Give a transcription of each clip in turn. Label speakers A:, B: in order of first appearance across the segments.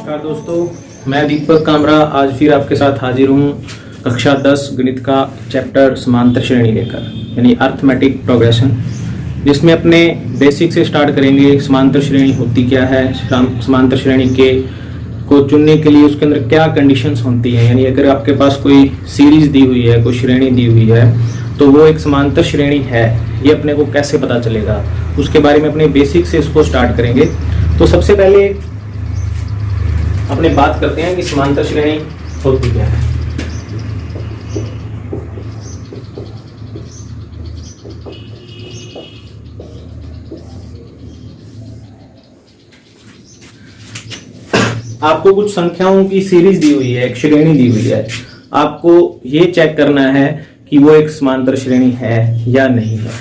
A: नमस्कार दोस्तों, मैं दीपक कामरा आज फिर आपके साथ हाजिर हूँ कक्षा 10 गणित का चैप्टर समांतर श्रेणी लेकर, यानी अर्थमेटिक प्रोग्रेशन, जिसमें अपने बेसिक से स्टार्ट करेंगे। समांतर श्रेणी होती क्या है, समांतर श्रेणी के को चुनने के लिए उसके अंदर क्या कंडीशंस होती हैं, यानी अगर आपके पास कोई सीरीज दी हुई है, कोई श्रेणी दी हुई है, तो वो एक समांतर श्रेणी है, ये अपने को कैसे पता चलेगा, उसके बारे में अपने बेसिक से इसको स्टार्ट करेंगे। तो सबसे पहले अपने बात करते हैं कि समांतर श्रेणी होती क्या है। आपको कुछ संख्याओं की सीरीज दी हुई है, एक श्रेणी दी हुई है, आपको ये चेक करना है कि वो एक समांतर श्रेणी है या नहीं है।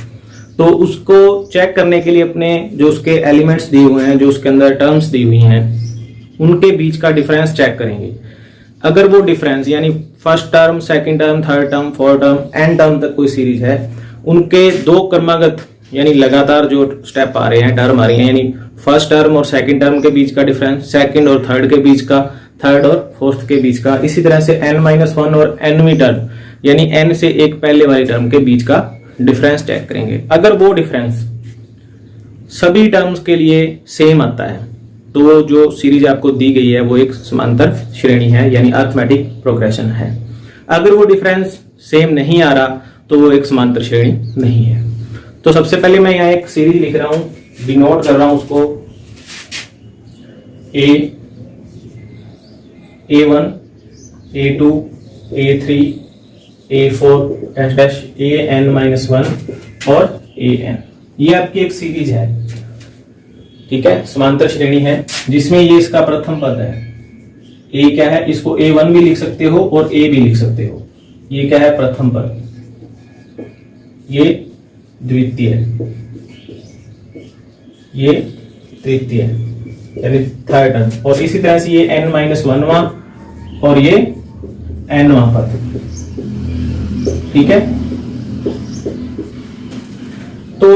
A: तो उसको चेक करने के लिए अपने जो उसके एलिमेंट्स दिए हुए हैं, जो उसके अंदर टर्म्स दी हुई हैं, उनके बीच का डिफरेंस चेक करेंगे। अगर वो डिफरेंस यानी first term, second term, third term, fourth term, n term तक कोई सीरीज है, उनके दो क्रमागत यानी लगातार जो स्टेप आ रहे हैं, टर्म आ रही है, यानी फर्स्ट टर्म और सेकंड टर्म के बीच का डिफरेंस, सेकंड और थर्ड के बीच का, थर्ड और फोर्थ के बीच का, इसी तरह से n-1 और nवीं टर्म यानी n से एक पहले वाली टर्म के बीच का डिफरेंस चेक करेंगे। अगर वो डिफरेंस सभी टर्म्स के लिए सेम आता है तो जो सीरीज आपको दी गई है वो एक समांतर श्रेणी है, यानी अर्थमेटिक प्रोग्रेशन है। अगर वो डिफरेंस सेम नहीं आ रहा तो वो एक समांतर श्रेणी नहीं है। तो सबसे पहले मैं यहाँ एक सीरीज लिख रहा हूं, डिनोट कर रहा हूं उसको A1, A2, A3, A4, AN-1 और AN। ये आपकी एक सीरीज है, ठीक है, समांतर श्रेणी है, जिसमें ये इसका प्रथम पद है। A क्या है, इसको A1 भी लिख सकते हो और A भी लिख सकते हो। ये क्या है, प्रथम पद, ये द्वितीय, ये तृतीय यानी थर्ड टर्म, और इसी तरह से ये n-1वां और ये nवां पद, ठीक है। तो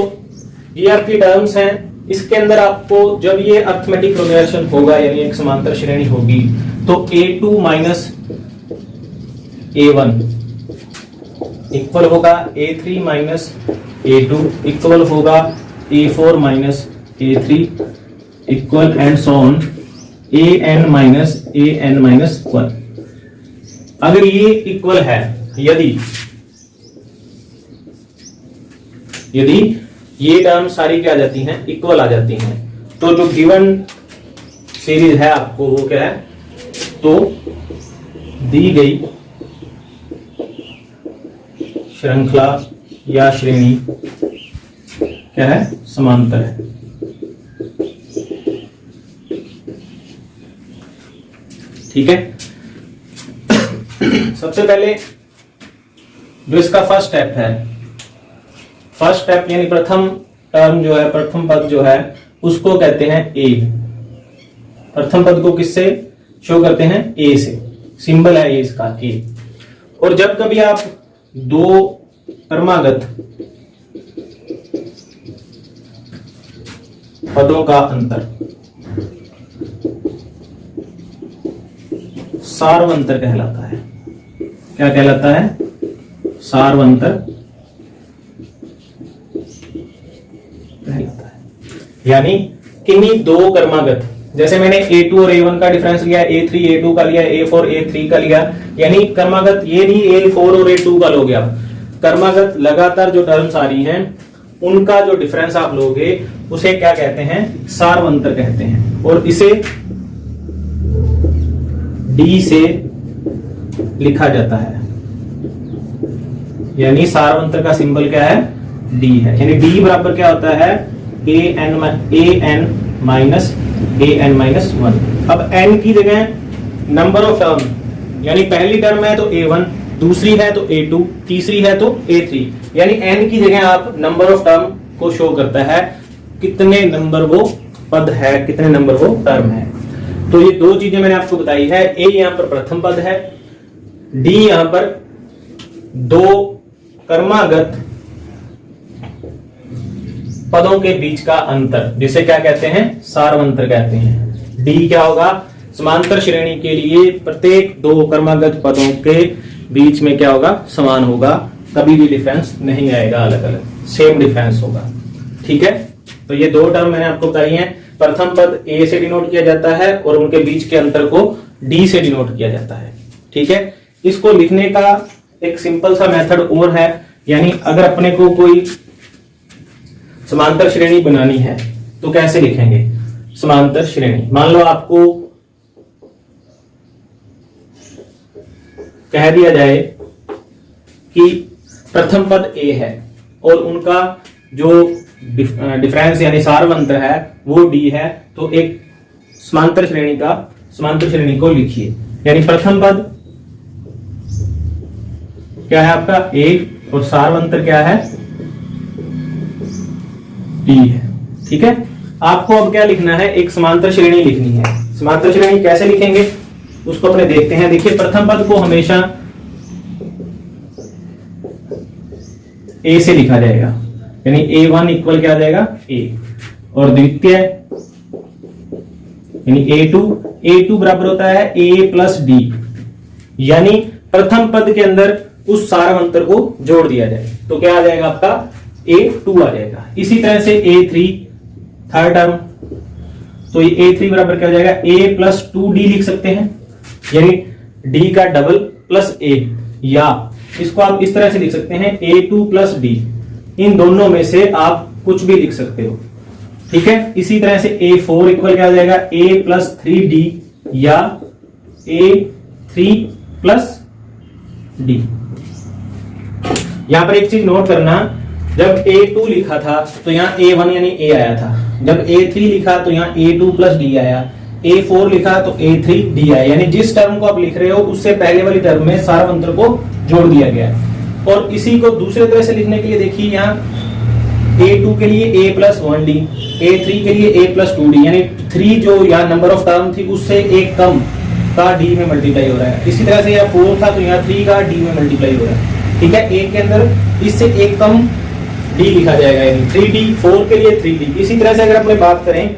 A: ये आपकी टर्म्स हैं। इसके अंदर आपको जब ये अर्थमेटिक प्रोग्रेशन होगा यानी एक समांतर श्रेणी होगी तो A2 माइनस A1 इक्वल होगा A3 माइनस A2 इक्वल होगा A4 minus A3 equal and so on AN minus AN-1। अगर ये इक्वल है, यदि ये टर्म सारी क्या आ जाती हैं, इक्वल आ जाती हैं, तो जो गिवन सीरीज है आपको वो क्या है, तो दी गई श्रृंखला या श्रेणी क्या है, समांतर है। ठीक है। सबसे पहले जो इसका फर्स्ट स्टेप है, फर्स्ट स्टेप यानी प्रथम टर्म जो है, प्रथम पद जो है, उसको कहते हैं ए। प्रथम पद को किससे शो करते हैं, ए से, सिंबल है ये इसका ए। और जब कभी आप दो क्रमागत पदों का अंतर सार्वंतर कहलाता है। क्या कहलाता है, सार्वंतर कहलाता है। यानी किन्हीं दो क्रमागत, जैसे मैंने A2 और A1 का डिफरेंस लिया, A3 A2 का लिया, A4 A3 का लिया, यानी क्रमागत ये नहीं A4 और A2 का लोगे आप, क्रमागत लगातार जो टर्म्स आ रही हैं उनका जो डिफरेंस आप लोगे उसे क्या कहते हैं, सार्वंतर कहते हैं। और इसे D से लिखा जाता है, यानी सार्वंतर का सिंबल क्या है, D है। यानी D बराबर क्या होता है, AN माइनस AN-1। अब n की जगह नंबर ऑफ टर्म, यानी पहली टर्म है तो A1, दूसरी है तो A2, तीसरी है तो A3, यानी n की जगह आप नंबर ऑफ टर्म को शो करता है, कितने नंबर वो पद है, कितने नंबर वो टर्म है। तो ये दो चीजें मैंने आपको बताई है। A यहां पर प्रथम पद है, D यहां पर दो क्रमागत पदों के बीच का अंतर, जिसे क्या कहते हैं, सार्वंतर कहते हैं। डी क्या होगा, समांतर श्रेणी के लिए प्रत्येक दो क्रमागत पदों के बीच में क्या होगा, समान होगा, कभी भी डिफरेंस नहीं आएगा, अलग अलग सेम डिफरेंस होगा। ठीक है, तो ये दो टर्म मैंने आपको बताई हैं। प्रथम पद ए से डिनोट किया जाता है और उनके बीच के अंतर को डी से डिनोट किया जाता है। ठीक है, इसको लिखने का एक सिंपल सा मेथड और है, यानी अगर अपने को कोई समांतर श्रेणी बनानी है तो कैसे लिखेंगे समांतर श्रेणी। मान लो आपको कह दिया जाए कि प्रथम पद ए है और उनका जो डिफरेंस यानी सार्वंतर है वो डी है, तो एक समांतर श्रेणी को लिखिए। यानी प्रथम पद क्या है आपका ए और सार्वंतर क्या है, डी है। ठीक है, आपको अब क्या लिखना है, एक समांतर श्रेणी लिखनी है। समांतर श्रेणी कैसे लिखेंगे उसको अपने देखते हैं। देखिए, प्रथम पद को हमेशा ए से लिखा जाएगा, यानी A1 इक्वल क्या आ जाएगा ए, और द्वितीय यानी A2 बराबर होता है A प्लस डी, यानी प्रथम पद के अंदर उस सार्वंतर को जोड़ दिया जाए तो क्या आ जाएगा आपका A2 आ जाएगा। इसी तरह से A3 थर्ड टर्म, तो ये A3 बराबर क्या हो जाएगा A प्लस 2D लिख सकते हैं, यानी D का डबल प्लस A, या इसको आप इस तरह से लिख सकते हैं A2 प्लस D। इन दोनों में से आप कुछ भी लिख सकते हो। ठीक है, इसी तरह से A4 इक्वल क्या हो जाएगा A प्लस 3D या A3 प्लस D। यहां पर एक चीज नोट करना, जब A2 लिखा था तो यहाँ A1 यानी A आया था, जब A3 लिखा तो यहाँ A2 प्लस D आया, A4 लिखा तो A3 D आया, यानी जिस टर्म को आप लिख रहे हो उससे पहले वाली टर्म में सार्वंतर को जोड़ दिया गया है। और इसी को दूसरे तरह से लिखने के लिए देखिए, यहाँ A2 के लिए A प्लस 1D, A3 के लिए A प्लस 2D, यानी 3 जो यहाँ नंबर ऑफ टर्म थी उससे एक कम का D में मल्टीप्लाई हो रहा है। इसी तरह से यहाँ 4 था तो यहाँ 3 का D में मल्टीप्लाई हो रहा है। ठीक है, A के अंदर इससे एक कम D लिखा जाएगा, यानी 3D, 4 के लिए 3D। इसी तरह से अगर अपने बात करें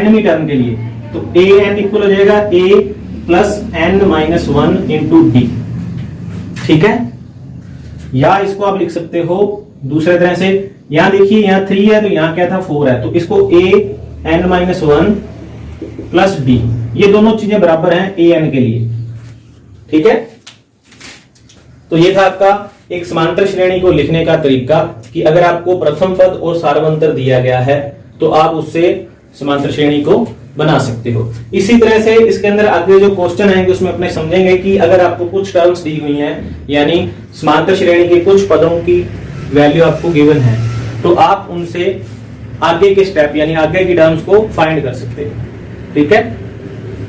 A: nवीं टर्म के लिए तो an इक्वल हो जाएगा A plus n minus 1 into D. ठीक है, या इसको आप लिख सकते हो दूसरे तरह से, यहां देखिए यहाँ 3 है तो यहाँ क्या था 4 है, तो इसको A n minus 1 plus D, ये दोनों चीजें बराबर हैं A n के लिए। ठीक है, तो ये था आपका एक समांतर श्रेणी को लिखने का तरीका कि अगर आपको प्रथम पद और सार्वंतर दिया गया है तो आप उससे समांतर श्रेणी को बना सकते हो। इसी तरह से इसके अंदर आगे जो क्वेश्चन आएंगे उसमें अपने समझेंगे कि अगर आपको कुछ टर्म्स दी हुई हैं, यानी समांतर श्रेणी के कुछ पदों की वैल्यू आपको गिवन है, तो आप उनसे आगे के स्टेप यानी आगे की टर्म्स को फाइंड कर सकते हैं। ठीक है,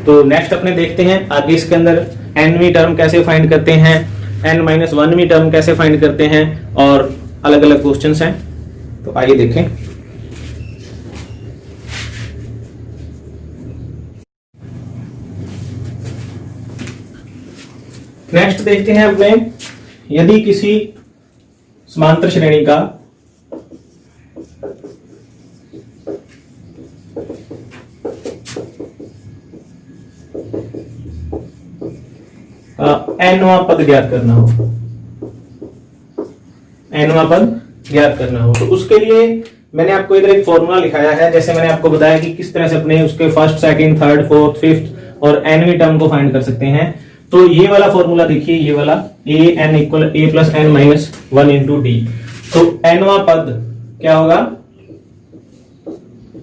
A: तो नेक्स्ट अपने देखते हैं आगे इसके अंदर nवीं टर्म कैसे फाइंड करते हैं, n-1वीं टर्म कैसे फाइंड करते हैं, और अलग अलग क्वेश्चंस हैं, तो आइए देखें। नेक्स्ट देखते हैं अपने, यदि किसी समांतर श्रेणी का nवां पद ज्ञात करना हो, तो उसके लिए मैंने आपको इधर एक फॉर्मूला लिखाया है। जैसे मैंने आपको बताया कि किस तरह से अपने उसके first, second, third, fourth, fifth और nवीं टर्म को फाइंड कर सकते हैं। तो ये वाला फॉर्मूला देखिए, ये वाला an equal A plus n minus 1 into D. तो nवां पद क्या होगा,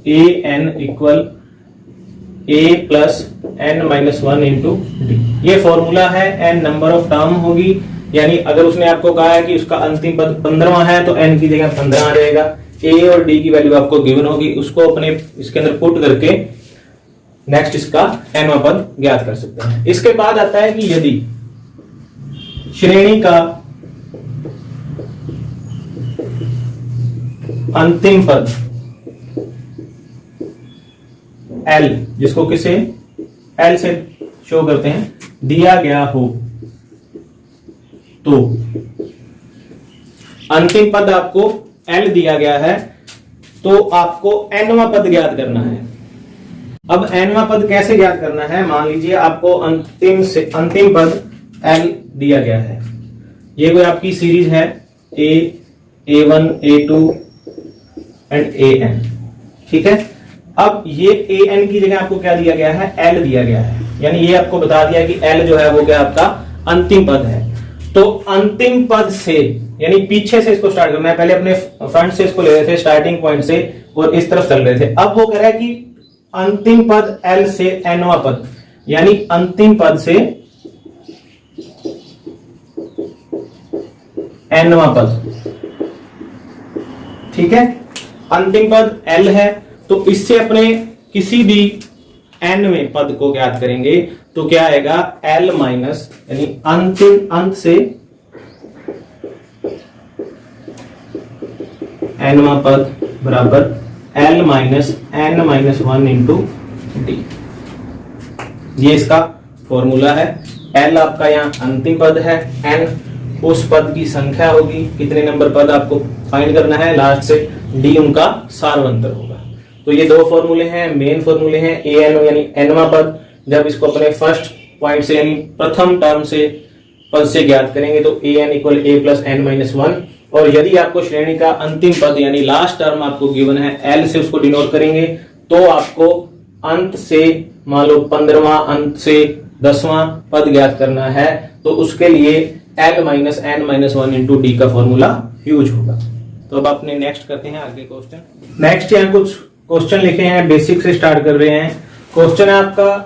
A: an equal A plus n minus 1 into D. ये फॉर्मूला है, n नंबर ऑफ टर्म होगी, यानी अगर उसने आपको कहा है कि उसका अंतिम पद 15वां है तो n की जगह 15 आ जाएगा। A और D की वैल्यू आपको गिवन होगी, उसको अपने इसके अंदर पुट करके नेक्स्ट इसका nवां पद ज्ञात कर सकते हैं। इसके बाद आता है कि यदि श्रेणी का अंतिम पद L, जिसको किसे L से शो करते हैं, दिया गया हो, तो अंतिम पद आपको L दिया गया है तो आपको nवां पद ज्ञात करना है। अब nवां पद कैसे ज्ञात करना है? मान लीजिए आपको अंतिम पद l दिया गया है। ये कोई आपकी सीरीज है a1 a2 एंड an, ठीक है। अब ये an की जगह आपको क्या दिया गया है? l दिया गया है, यानी ये आपको बता दिया कि l जो है वो क्या आपका अंतिम पद है। तो अंतिम पद से यानी पीछे से इसको स्टार्ट करना है, पहले अपने फ्रंट से इसको ले रहे थे स्टार्टिंग पॉइंट से और इस तरफ चल रहे थे। अब वो कह रहा है कि अंतिम पद l से nवां पद, यानी अंतिम पद से nवां पद, ठीक है। अंतिम पद l है, तो इससे अपने किसी भी nवें पद को ज्ञात करेंगे तो क्या आएगा? l माइनस, यानी अंतिम अंत से nवां पद बराबर l minus n minus 1 into D. ये इसका फॉर्मूला है। l आपका यहाँ अंतिम पद है, n उस पद की संख्या होगी, कितने नंबर पद आपको फाइंड करना है लास्ट से, d उनका सारवंतर होगा। तो ये दो फॉर्मूले हैं, मेन फॉर्मूले हैं। an यानी nवां पद, जब इसको अपने फर्स्ट पॉइंट से यानी प्रथम टर्म से पद से ज्ञात करेंगे तो an equal a plus n minus 1, और यदि आपको श्रेणी का अंतिम पद यानी लास्ट टर्म आपको गिवन है l से उसको डिनोट करेंगे, तो आपको अंत से मान लो 15वां, अंत से 10वां पद ज्ञात करना है, तो उसके लिए l minus n minus 1 into D का फॉर्मूला यूज होगा। तो अब अपने नेक्स्ट करते हैं आगे क्वेश्चन। नेक्स्ट यहाँ कुछ क्वेश्चन लिखे हैं, बेसिक से स्टार्ट कर रहे हैं। क्वेश्चन है आपका,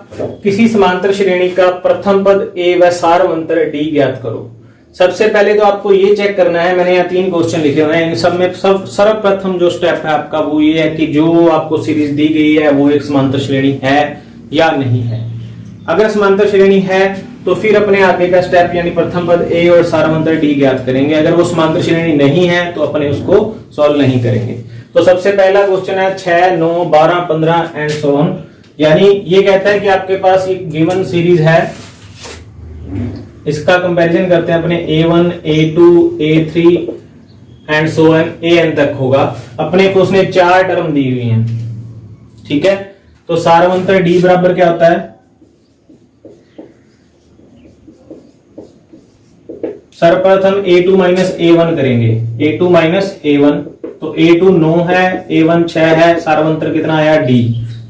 A: किसी समांतर श्रेणी का प्रथम पद a व सारवंतर d ज्ञात करो। सबसे पहले तो आपको ये चेक करना है, मैंने यहाँ 3 क्वेश्चन लिखे हुए हैं, इन सब में सर्वप्रथम जो स्टेप है आपका वो ये है कि जो आपको सीरीज दी गई है वो एक समांतर श्रेणी है या नहीं है। अगर समांतर श्रेणी है तो फिर अपने आगे का स्टेप यानी प्रथम पद a और सारवंतर d ज्ञात करेंगे। अगर वो समांतर श्रेणी नहीं है तो अपने उसको सॉल्व नहीं करेंगे। तो सबसे पहला क्वेश्चन है 6, 9, 12, 15 एंड सो ऑन। यानी ये कहता है कि आपके पास एक गिवन सीरीज है, इसका कंपैरिजन करते हैं अपने a1, a2, a3 and so on an तक होगा। अपने को उसने 4 टर्म दी हुई हैं, ठीक है। तो सारवंतर d बराबर क्या होता है? सर्वप्रथम a2 माइनस a1 करेंगे, a2 माइनस a1, तो a2 9 है, a1 6 है, सारवंतर कितना आया? d,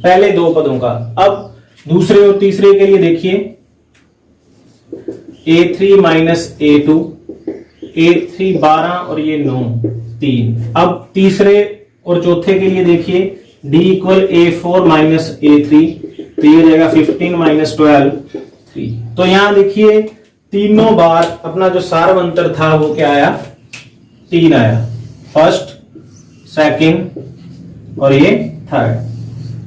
A: पहले दो पदों का। अब दूसरे और तीसरे के लिए देखिए, a3 माइनस a2, a3 12 और ये 9 3। अब तीसरे और चौथे के लिए देखिए, d equal a4 minus a3, तो ये हो जाएगा 15 माइनस 12 3। तो यहां देखिए तीनों बार अपना जो सारवंतर था वो क्या आया? 3 आया, फर्स्ट, सेकंड और ये थर्ड।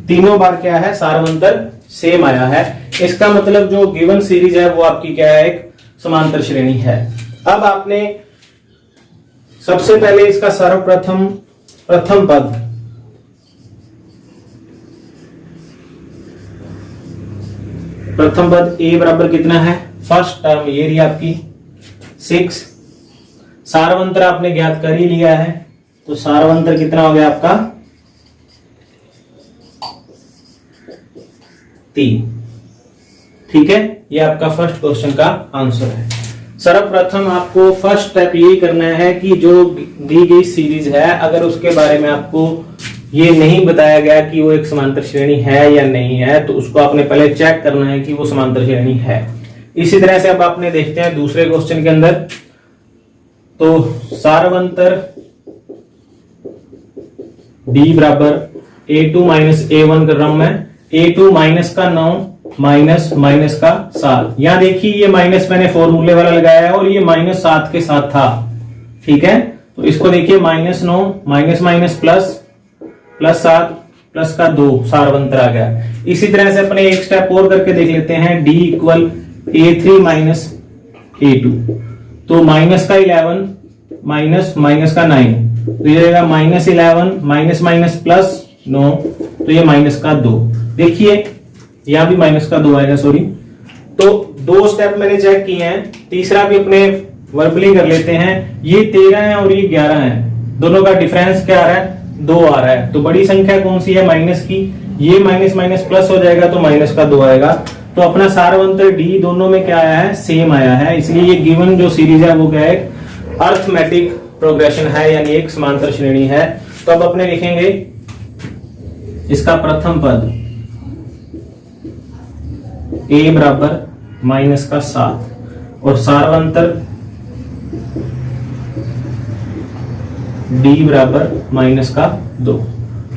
A: तीनों बार क्या है? सारवंतर सेम आया है। इसका मतलब जो गिवन सीरीज है वो आपकी क्या है? एक समांतर श्रेणी है। अब आपने सबसे पहले इसका सर्वप्रथम प्रथम पद a बराबर कितना है? फर्स्ट टर्म ये रही आपकी 6। सारवंतर आपने ज्ञात कर ही लिया है, तो सारवंतर कितना हो गया आपका? 3, ठीक है। ये आपका फर्स्ट क्वेश्चन का आंसर है। सर्वप्रथम आपको फर्स्ट स्टेप यही करना है कि जो दी गई सीरीज है अगर उसके बारे में आपको ये नहीं बताया गया कि वो एक समांतर श्रेणी है या नहीं है, तो उसको आपने पहले चेक करना है कि वो समांतर श्रेणी है। इसी तरह से अब आपने देखते हैं दूसरे क्वेश्चन के अंदर, तो सारवंतर d बराबर a2 माइनस a1 का क्रम है, a2 माइनस का 9 माइनस माइनस का 7। यहां देखिए ये माइनस मैंने फॉर्मूले वाला लगाया है और ये -7 के साथ था, ठीक है। तो इसको देखिए -9 minus minus plus plus 7 plus का 2 सारवंतर आ गया। इसी तरह से अपने एक स्टेप और करके देख लेते हैं, d equal a3 minus a2, तो माइनस का 11 माइनस माइनस का 9, तो ये रहेगा -11 माइनस माइनस प्लस 9, तो ये माइनस का 2। देखिए यहां भी माइनस का 2 आएगा, सॉरी। तो 2 स्टेप मैंने चेक किए हैं, तीसरा भी अपने वर्बली कर लेते हैं। ये 13 है और ये 11 है, दोनों का डिफरेंस क्या आ रहा है? 2 आ रहा है। तो बड़ी संख्या कौन सी है माइनस की? ये माइनस माइनस प्लस हो जाएगा तो माइनस का 2 आएगा। तो अपना सारवंतर डी दोनों में क्या आया है, सेम आया है, इसलिए ये गिवन जो सीरीज है वो क्या है, अर्थमेटिक प्रोग्रेशन है, यानी एक समांतर श्रेणी है। तो अब अपने लिखेंगे इसका प्रथम पद a बराबर माइनस का 7 और सारवंतर d बराबर माइनस का 2।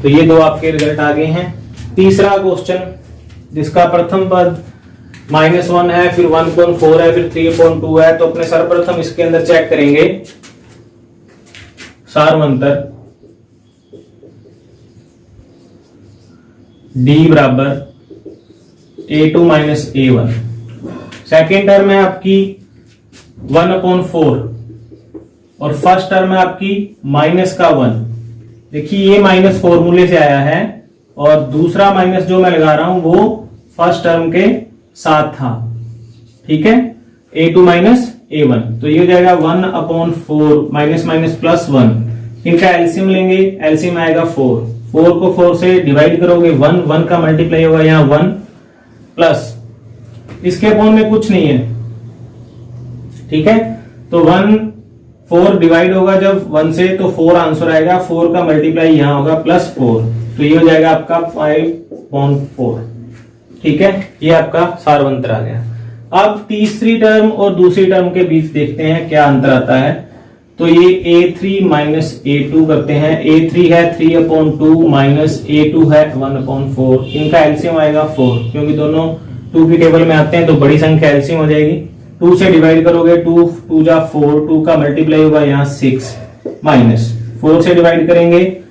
A: तो ये दो आपके रिजल्ट आ गए हैं। तीसरा क्वेश्चन जिसका प्रथम पद -1 है, फिर 1/4 है, फिर 3/2 है। तो अपने सर्वप्रथम इसके अंदर चेक करेंगे सारवंतर d बराबर a2 minus a1। Second term है आपकी 1/4 और फर्स्ट टर्म है आपकी माइनस का 1। देखिए ये माइनस फॉर्मूले से आया है और दूसरा माइनस जो मैं लगा रहा हूं वो फर्स्ट टर्म के साथ था, ठीक है, a2 माइनस a1। तो ये हो जाएगा 1/4 माइनस माइनस प्लस 1। इनका एलसीएम लेंगे, एलसीएम आएगा 4 को 4 से डिवाइड करोगे 1 का मल्टीप्लाई होगा यहाँ 1 प्लस इसके अपॉन में कुछ नहीं है, ठीक है। तो 4 डिवाइड होगा जब 1 से तो 4 आंसर आएगा, 4 का मल्टीप्लाई यहां होगा प्लस 4, तो ये हो जाएगा आपका 5/4, ठीक है। ये आपका सारवंतर आ गया। अब तीसरी टर्म और दूसरी टर्म के बीच देखते हैं क्या अंतर आता है। तो ये a3 माइनस a2 करते हैं। a3 है 3/2 माइनस a2 है 1/4। इनका एलसीएम आएगा 4, क्योंकि दोनों 2 की टेबल में आते हैं तो बड़ी संख्या एलसीएम हो जाएगी। 2 से डिवाइड करोगे 2 जा 4, 2 का मल्टीप्लाई होगा यहाँ 6 माइनस 4 से डिवाइड करेंगे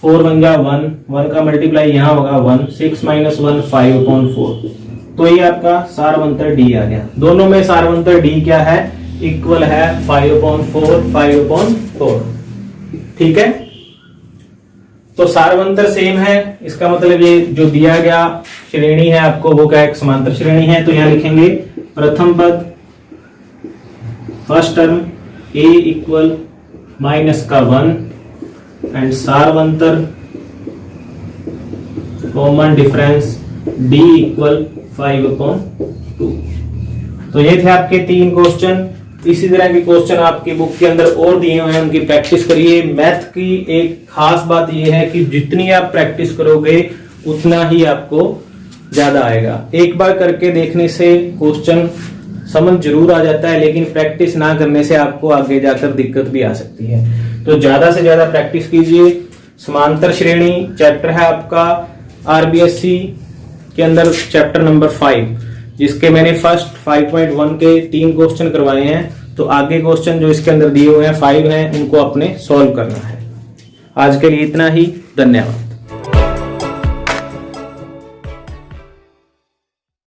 A: 4 1 जा 1 का मल्टीप्लाई यहाँ होगा 1, 6 माइनस 1 5/4। तो ये आपका सारवंतर डी आ गया। दोनों में सारवंतर डी क्या है, इक्वल है 5/4, ठीक है। तो सारवंतर सेम है, इसका मतलब ये जो दिया गया श्रेणी है आपको वो क्या एक समांतर श्रेणी है। तो यहां लिखेंगे प्रथम पद first term a equal minus का 1 एंड सारवंतर कॉमन डिफरेंस d इक्वल 5/2। तो ये थे आपके 3 क्वेश्चन। इसी तरह के क्वेश्चन आपकी बुक के अंदर और दिए हुए हैं, उनकी प्रैक्टिस करिए। मैथ की एक खास बात यह है कि जितनी आप प्रैक्टिस करोगे उतना ही आपको ज्यादा आएगा। एक बार करके देखने से क्वेश्चन समझ जरूर आ जाता है, लेकिन प्रैक्टिस ना करने से आपको आगे जाकर दिक्कत भी आ सकती है। तो ज्यादा से ज्यादा प्रैक्टिस कीजिए। समांतर श्रेणी चैप्टर है आपका आरबीएससी के अंदर चैप्टर नंबर 5, जिसके मैंने फर्स्ट 5.1 के 3 क्वेश्चन करवाए हैं। तो आगे क्वेश्चन जो इसके अंदर दिए हुए हैं 5 हैं, उनको अपने सॉल्व करना है। आज के लिए इतना ही, धन्यवाद।